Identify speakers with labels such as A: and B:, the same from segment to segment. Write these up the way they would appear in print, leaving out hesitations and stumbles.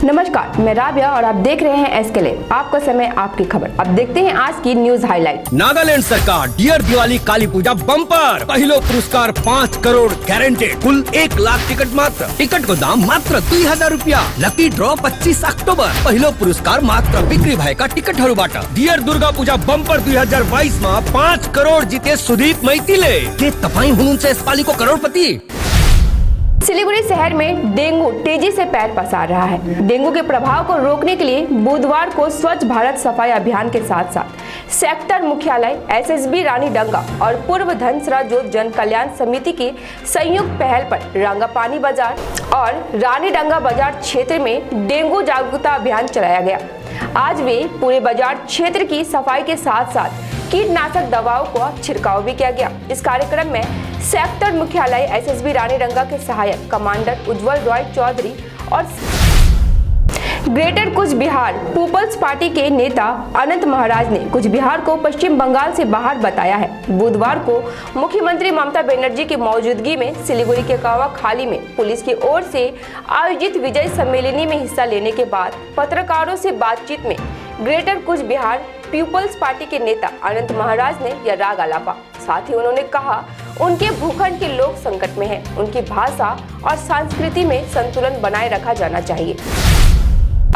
A: नमस्कार, मैं राबिया और आप देख रहे हैं एसके लाइव। आपका समय आपकी खबर। अब देखते हैं आज की न्यूज हाईलाइट।
B: नागालैंड सरकार डियर दिवाली काली पूजा बम्पर, पहलो पुरस्कार 5 करोड़ गारंटेड, कुल 1 लाख टिकट मात्र। टिकट को दाम मात्र 2000 रुपया। लकी ड्रॉ 25 अक्टोबर, पहलो पुरस्कार मात्र बिक्री भएका टिकटहरूबाट। डियर दुर्गा पूजा बम्पर 2022 में 5 करोड़ जीते सुदीप मैतीले। के तपाईं हुनुहुन्छ यसपालिको करोड़पति?
A: सिलीगुड़ी शहर में डेंगू तेजी से पैर पसार रहा है। डेंगू के प्रभाव को रोकने के लिए बुधवार को स्वच्छ भारत सफाई अभियान के साथ साथ सेक्टर मुख्यालय, एसएसबी रानीडंगा और पूर्व धनसरा जोत जन कल्याण समिति की संयुक्त पहल पर रंगापानी बाजार और रानीडंगा बाजार क्षेत्र में डेंगू जागरूकता अभियान चलाया गया। आज वे पूरे बाजार क्षेत्र की सफाई के साथ साथ कीटनाशक दवाओं का छिड़काव भी किया गया। इस कार्यक्रम में सेक्टर मुख्यालय एसएसबी रानीडंगा के सहायक कमांडर उज्जवल रॉय चौधरी और ग्रेटर कुछ बिहार पीपल्स पार्टी के नेता अनंत महाराज ने कुछ बिहार को पश्चिम बंगाल से बाहर बताया है। बुधवार को मुख्यमंत्री ममता बनर्जी की मौजूदगी में सिलीगुड़ी के कावा खाली में पुलिस की ओर से आयोजित विजय सम्मेलनी में हिस्सा लेने के बाद पत्रकारों से बातचीत में ग्रेटर कुछ बिहार पीपल्स पार्टी के नेता अनंत महाराज ने यह राग आलापा। साथ ही उन्होंने कहा उनके भूखंड के लोग संकट में हैं, उनकी भाषा और संस्कृति में संतुलन बनाए रखा जाना चाहिए।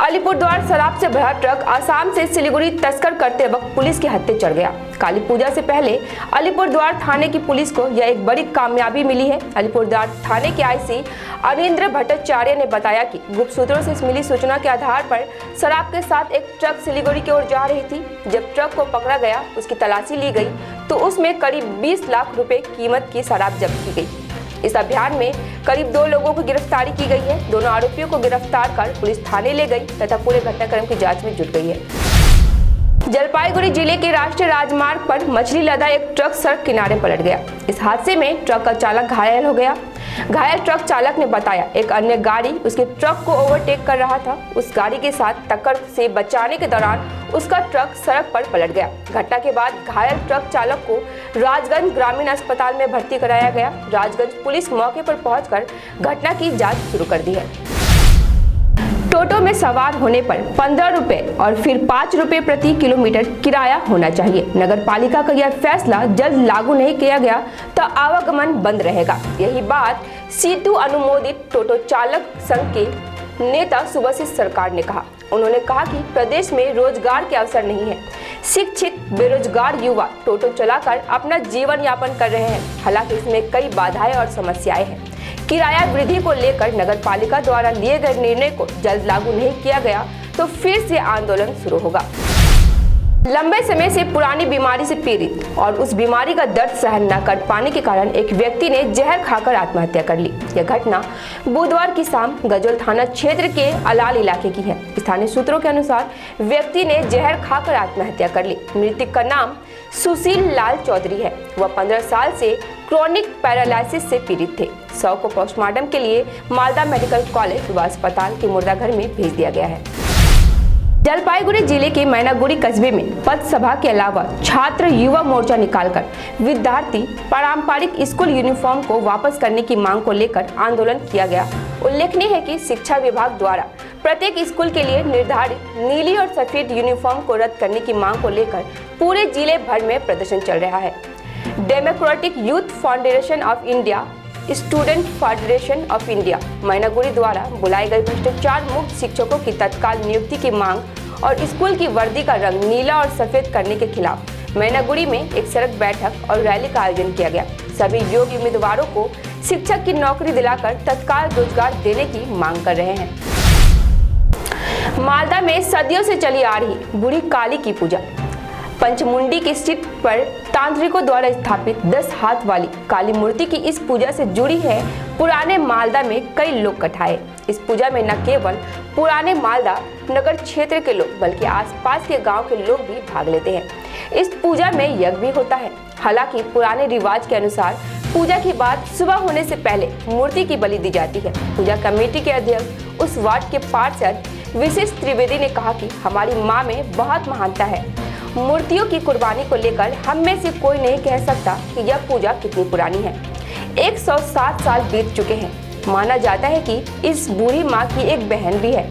A: अलीपुरद्वार शराब से भरा ट्रक आसाम से सिलीगुड़ी तस्कर करते वक्त पुलिस के हत्थे चढ़ गया। काली पूजा से पहले अलीपुरद्वार थाने की पुलिस को यह एक बड़ी कामयाबी मिली है। अलीपुरद्वार थाने के आईसी अनिंद्र भट्टाचार्य ने बताया कि गुप्त सूत्रों से मिली सूचना के आधार पर शराब के साथ एक ट्रक सिलीगुड़ी की ओर जा रही थी। जब ट्रक को पकड़ा गया, उसकी तलाशी ली गई तो उसमें करीब 20 लाख रुपए कीमत की शराब जब्त की गई। इस अभियान में करीब 2 लोगों की गिरफ्तारी की गई है। दोनों आरोपियों को गिरफ्तार कर पुलिस थाने ले गई तथा पूरे घटनाक्रम की जांच में जुट गई है। जलपाईगुड़ी जिले के राष्ट्रीय राजमार्ग पर मछली लदा एक ट्रक सड़क किनारे पलट गया। इस हादसे में ट्रक का चालक घायल हो गया। घायल ट्रक चालक ने बताया एक अन्य गाड़ी उसके ट्रक को ओवरटेक कर रहा था। उस गाड़ी के साथ टक्कर से बचाने के दौरान उसका ट्रक सड़क पर पलट गया। घटना के बाद घायल ट्रक चालक को राजगंज ग्रामीण अस्पताल में भर्ती कराया गया। राजगंज पुलिस मौके पर पहुंचकर घटना की जांच शुरू कर दी है। टोटो में सवार होने पर 15 रुपए और फिर 5 रुपए प्रति किलोमीटर किराया होना चाहिए। नगर पालिका का यह फैसला जल्द लागू नहीं किया गया तो आवागमन बंद रहेगा। यही बात सीटू अनुमोदित टोटो चालक संघ के नेता सुभाषिष सरकार ने कहा। उन्होंने कहा कि प्रदेश में रोजगार के अवसर नहीं है। शिक्षित बेरोजगार युवा टोटो चलाकर अपना जीवन यापन कर रहे हैं। हालांकि इसमें कई बाधाएं और समस्याएं हैं। किराया वृद्धि को लेकर नगर पालिका द्वारा लिए गए निर्णय को जल्द लागू नहीं किया गया तो फिर से आंदोलन शुरू होगा। लंबे समय से पुरानी बीमारी से पीड़ित और उस बीमारी का दर्द सहन न कर पाने के कारण एक व्यक्ति ने जहर खाकर आत्महत्या कर ली। यह घटना बुधवार की शाम गजोल थाना क्षेत्र के अलाल इलाके की है। स्थानीय सूत्रों के अनुसार व्यक्ति ने जहर खाकर आत्महत्या कर ली। मृतक का नाम सुशील लाल चौधरी है। वह 15 साल से क्रोनिक पैरालिसिस से पीड़ित थे। शव को पोस्टमार्टम के लिए मालदा मेडिकल कॉलेज व अस्पताल के मुर्दाघर में भेज दिया गया है। जलपाईगुड़ी जिले के मैनागुड़ी कस्बे में पथ सभा के अलावा छात्र युवा मोर्चा निकालकर विद्यार्थी पारंपरिक स्कूल यूनिफॉर्म को वापस करने की मांग को लेकर आंदोलन किया गया। उल्लेखनीय है कि शिक्षा विभाग द्वारा प्रत्येक स्कूल के लिए निर्धारित नीली और सफेद यूनिफॉर्म को रद्द करने की मांग को लेकर पूरे जिले भर में प्रदर्शन चल रहा है। Democratic youth foundation of India, student federation of India Mainaguri द्वारा बुलाए गए भ्रष्टाचार मुक्त शिक्षकों की तत्काल नियुक्ति की मांग और स्कूल की वर्दी का रंग नीला और सफेद करने के खिलाफ मैनागुड़ी में एक सड़क बैठक और रैली का आयोजन किया गया। सभी योग्य उम्मीदवारों को शिक्षक की नौकरी दिलाकर तत्काल रोजगार देने की मांग कर रहे हैं। मालदा में सदियों से चली आ रही बूढ़ी काली की पूजा। पंचमुंडी की स्थित पर तांत्रिकों द्वारा स्थापित 10 हाथ वाली काली मूर्ति की इस पूजा से जुड़ी है पुराने मालदा में कई लोक कथाएं। इस पूजा में न केवल पुराने मालदा नगर क्षेत्र के लोग बल्कि आसपास के गांव के लोग भी भाग लेते हैं। इस पूजा में यज्ञ भी होता है। हालांकि पुराने रिवाज के अनुसार पूजा के बाद सुबह होने से पहले मूर्ति की बलि दी जाती है। पूजा कमेटी के अध्यक्ष उस वार्ड के पार्षद विशेष त्रिवेदी ने कहा कि हमारी माँ में बहुत महानता है। मूर्तियों की कुर्बानी को लेकर हम में से कोई नहीं कह सकता कि यह पूजा कितनी पुरानी है। 107 साल बीत चुके हैं। माना जाता है कि इस बूढ़ी माँ की एक बहन भी है।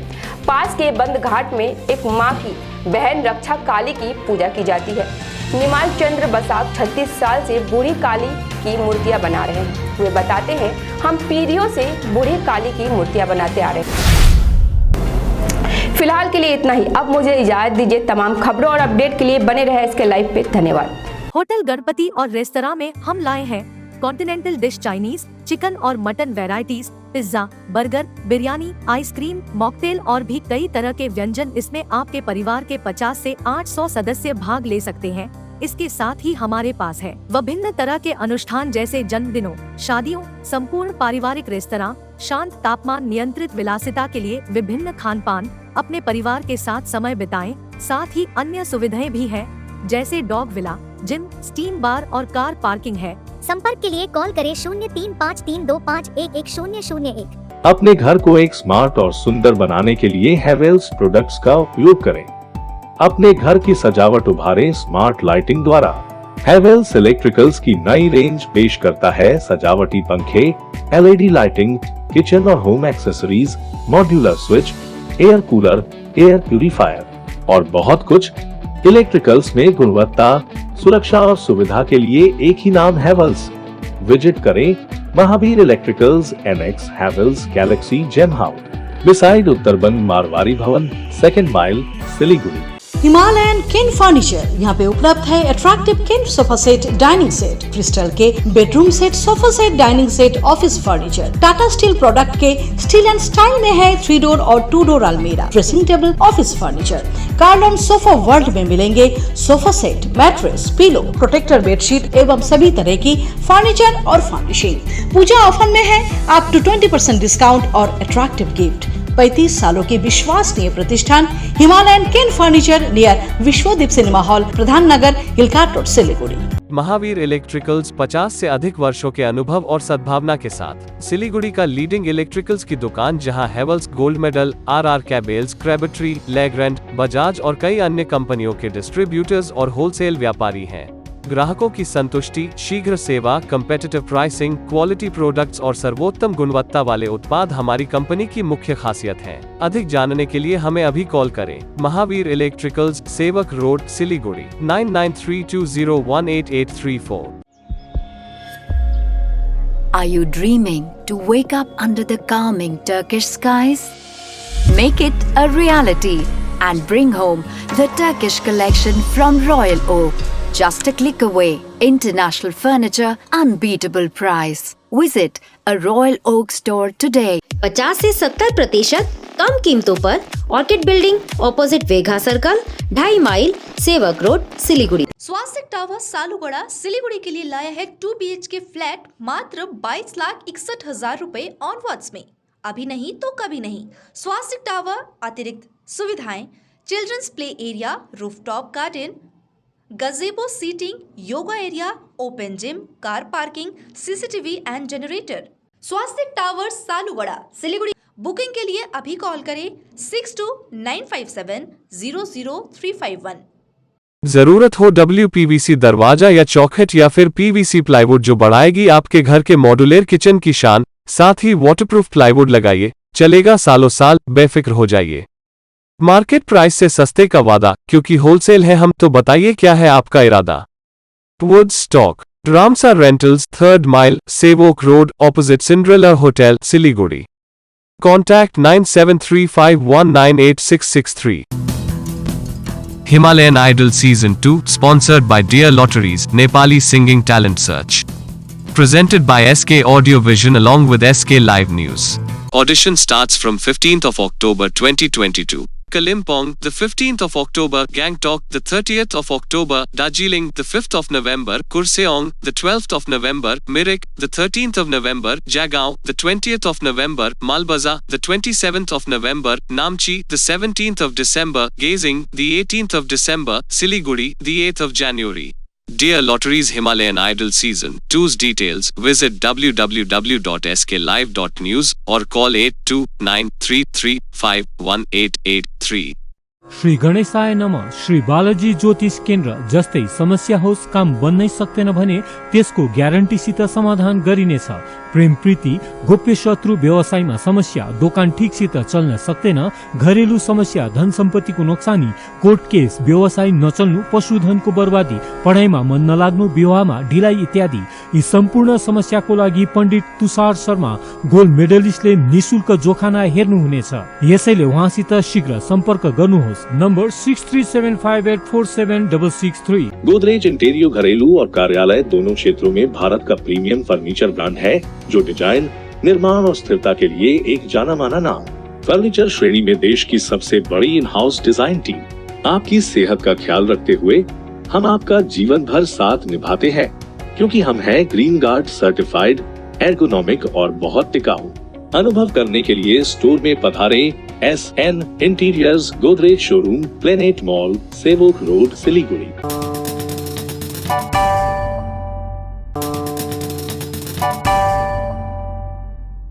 A: पास के बंद घाट में एक मां की बहन रक्षा काली की पूजा की जाती है। निमाल चंद्र बसाक 36 साल से बूढ़ी काली की मूर्तियां बना रहे हैं। वे बताते हैं, हम पीढ़ियों से बूढ़ी काली की मूर्तियां बनाते आ रहे हैं। फिलहाल के लिए इतना ही। अब मुझे इजाजत दीजिए। तमाम खबरों और अपडेट के लिए बने रहे इसके लाइव पे। धन्यवाद।
C: होटल गणपति और रेस्तरां में हम लाए हैं कॉन्टिनेंटल डिश, चाइनीज, चिकन और mutton varieties, pizza, burger, biryani, ice cream, mocktail और भी कई तरह के व्यंजन। इसमें आपके परिवार के 50 से 800 सदस्य भाग ले सकते हैं। इसके साथ ही हमारे पास है विभिन्न तरह के अनुष्ठान जैसे जन्मदिनों, शादियों, संपूर्ण पारिवारिक रेस्तरां, शांत तापमान नियंत्रित विलासिता के लिए विभिन्न खान पान। अपने परिवार के साथ समय बिताएं। साथ ही अन्य सुविधाएं भी हैं जैसे डॉग विला, जिम, स्टीम बार और कार पार्किंग है।
D: संपर्क के लिए कॉल करें 0353251101।
E: अपने घर को एक स्मार्ट और सुंदर बनाने के लिए हेवेल्स प्रोडक्ट्स का उपयोग करें। अपने घर की सजावट उभारें स्मार्ट लाइटिंग द्वारा। हेवेल्स इलेक्ट्रिकल्स की नई रेंज पेश करता है सजावटी पंखे, एलईडी लाइटिंग, किचन और home accessories, modular switch, air cooler, air purifier और बहुत कुछ। इलेक्ट्रिकल्स में गुणवत्ता, सुरक्षा और सुविधा के लिए एक ही नाम हेवेल्स। विजिट करें Mahavir electricals, NX Havells galaxy gem house, beside Uttarband Marwari Bhawan, 2nd mile, Siliguri.
F: Himalayan king furniture यहाँ पे उपलब्ध है। Attractive king sofa set, dining set, crystal के bedroom set, sofa set, dining set, office furniture. Tata steel product के स्टील एंड स्टाइल में है 3 door और 2 door अलमीरा, ड्रेसिंग टेबल, ऑफिस फर्नीचर। कार्डन सोफा वर्ल्ड में मिलेंगे sofa set, mattress, pillow, protector bedsheet एवं सभी तरह की फर्नीचर और फर्निशिंग। पूजा ऑफर में है अप टू 20% डिस्काउंट और अट्रैक्टिव गिफ्ट। 35 सालों के विश्वसनीय प्रतिष्ठान Himalayan king furniture near Vishwadeep cinema hall, Pradhan Nagar, Hill Cart Road, Siliguri.
G: Mahavir electricals 50 से अधिक वर्षों के अनुभव और सद्भावना के साथ सिलीगुड़ी का लीडिंग इलेक्ट्रिकल्स की दुकान, जहां Havells, gold medal, RR cables, Crabtree, Legrand, Bajaj और कई अन्य कंपनियों के डिस्ट्रीब्यूटर्स और होलसेल व्यापारी हैं। ग्राहकों की संतुष्टि, शीघ्र सेवा, कम्पेटिटिव प्राइसिंग, क्वालिटी प्रोडक्ट्स और सर्वोत्तम गुणवत्ता वाले उत्पाद हमारी कंपनी की मुख्य खासियत हैं। अधिक जानने के लिए हमें अभी कॉल करें। महावीर इलेक्ट्रिकल्स, सेवक road, Siliguri, 9932018834।
H: Are you dreaming to wake up under the calming Turkish skies? Make it a reality and bring home the Turkish collection from Royal Oak. Just a click away. International furniture, unbeatable price. Visit a Royal Oak store today.
D: 50 से 70% कम कीमतों पर orchid building, opposite Vega circle, 2.5 mile, Sevoke road, Siliguri.
I: Swastik tower Salugara Siliguri के लिए लाया है 2 BHK flat मात्र 22,61,000 रुपए ऑनवर्ड्स में। अभी नहीं तो कभी नहीं। स्वास्तिक टावर अतिरिक्त सुविधाएं, children's play area, rooftop garden, gazebo seating, yoga area, open gym, car parking, CCTV and generator. Swastik towers Salugara Siliguri. Booking के लिए अभी कॉल करें 6295700351।
G: जरूरत हो WPVC दरवाजा या चौखट या फिर PVC प्लाईवुड जो बढ़ाएगी आपके घर के मॉड्यूलर किचन की शान, साथ ही वाटरप्रूफ प्लाईवुड लगाइए, चलेगा सालों साल, बेफिक्र हो जाइए। मार्केट प्राइस से सस्ते का वादा, क्योंकि होलसेल है हम, तो बताइए क्या है आपका इरादा। Would stock, Ramsa rentals, 3rd mile, Sevoke road, opposite Cinderella hotel, Siliguri. Contact 9735198663। Himalayan Idol Season 2, sponsored by Dear Lotteries, Nepali Singing Talent Search. Presented by SK Audio Vision along with SK Live News. Audition starts from 15th of October 2022. Kalimpong, the 15th of October, Gangtok, the 30th of October, Darjeeling, the 5th of November, Kurseong, the 12th of November, Mirik, the 13th of November, Jagaon, the 20th of November, Malbaza, the 27th of November, Namchi, the 17th of December, Gazing, the 18th of December, Siliguri, the 8th of January. Dear Lotteries Himalayan Idol Season 2's details, visit www.sklive.news or call 8293351883।
J: Shri गणेशाय नमः। श्री बालाजी ज्योतिष केन्द्र जस्तै समस्या होस् काम बन्नै सक्दैन भने त्यसको ग्यारेन्टीसित समाधान गरिनेछ। प्रेम प्रीति, गोप्य शत्रु, व्यवसायमा समस्या, दोकान ठिकसित चल्न सक्दैन, घरेलु समस्या, धन सम्पत्तिको नोक्सानी, कोर्ट केस, व्यवसाय नचल्नु, पशुधनको बर्बादी, पढाइमा मन नलाग्नु, विवाहमा ढिलाइ इत्यादि यी सम्पूर्ण समस्याको लागि पण्डित तुषार शर्मा गोल्ड मेडलिस्टले निशुल्क जोखाना हेर्नुहुनेछ। यसैले उहाँसित शीघ्र सम्पर्क गर्नुहोस्। नम्बर 6375847663।
E: गोदरेज इंटीरियर घरेलू और कार्यालय दोनों क्षेत्रों में भारत का प्रीमियम फर्नीचर ब्रांड है, जो डिजाइन, निर्माण और स्थिरता के लिए एक जाना माना नाम। फर्नीचर श्रेणी में देश की सबसे बड़ी इन हाउस डिजाइन टीम। आपकी सेहत का ख्याल रखते हुए हम आपका जीवन भर साथ निभाते हैं, क्योंकि हम हैं ग्रीन गार्ड सर्टिफाइड, एर्गोनॉमिक और बहुत टिकाऊ। अनुभव करने के लिए स्टोर में पधारें। SN interiors, Godrej showroom, planet mall, Sevoke road, Siliguri.